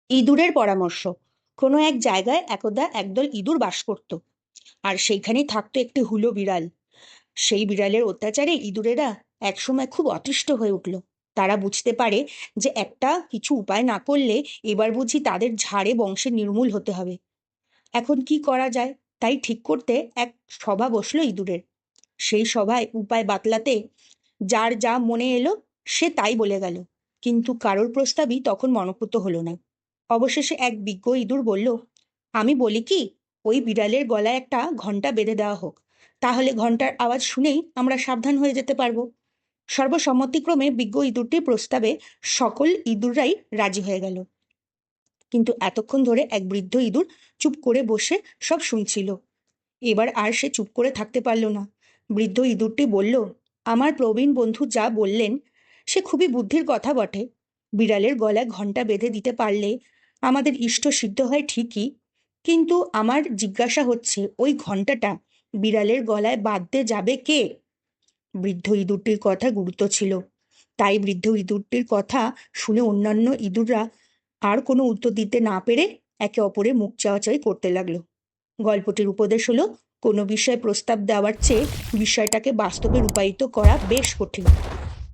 ইঁদুরের পরামর্শ। কোনো এক জায়গায় একদা একদল ইঁদুর বাস করত, আর সেইখানেই থাকতো একটি হুলো বিড়াল। সেই বিড়ালের অত্যাচারে ইঁদুরেরা একসময় খুব অতিষ্ঠ হয়ে উঠল। তারা বুঝতে পারে যে একটা কিছু উপায় না করলে এবার বুঝি তাদের ঝাড়ে বংশের নির্মূল হতে হবে। এখন কি করা যায় তাই ঠিক করতে এক সভা বসলো ইঁদুরের। সেই সভায় উপায় বাতলাতে যার যা মনে এলো সে তাই বলে গেল, কিন্তু কারোর প্রস্তাবই তখন মনঃপূত হলো না। অবশেষে এক বিজ্ঞ ইঁদুর বলল, আমি বলি কি, ওই বিড়ালের গলায় একটা ঘন্টা বেঁধে দেওয়া হোক, তাহলে ঘন্টার আওয়াজ শুনেই আমরা সাবধান হয়ে যেতে পারবো। সর্বসম্মতিক্রমে বিজ্ঞ ইঁদুরটির প্রস্তাবে সকল ইঁদুররাই রাজি হয়ে গেল। কিন্তু এতক্ষণ ধরে এক বৃদ্ধ ইঁদুর চুপ করে বসে সব শুনছিল। এবার আর সে চুপ করে থাকতে পারল না। বৃদ্ধ ইঁদুরটি বলল, আমার প্রবীণ বন্ধু যা বললেন সে খুবই বুদ্ধির কথা বটে। বিড়ালের গলায় ঘন্টা বেঁধে দিতে পারলে আমাদের ইষ্ট সিদ্ধ হয় ঠিকই, কিন্তু আমার জিজ্ঞাসা হচ্ছে ওই ঘন্টাটা বিড়ালের গলায় বাঁধতে যাবে কে? বৃদ্ধ ইঁদুরটির কথা গুরুত্ব ছিল, তাই বৃদ্ধ ইঁদুরটির কথা শুনে অন্যান্য ইঁদুররা আর কোনো উত্তর দিতে না পেরে একে অপরের মুখ চাওয়াচাই করতে লাগলো। গল্পটির উপদেশ হলো, কোনো বিষয়ে প্রস্তাব দেওয়ার চেয়ে বিষয়টাকে বাস্তবে রূপায়িত করা বেশ কঠিন।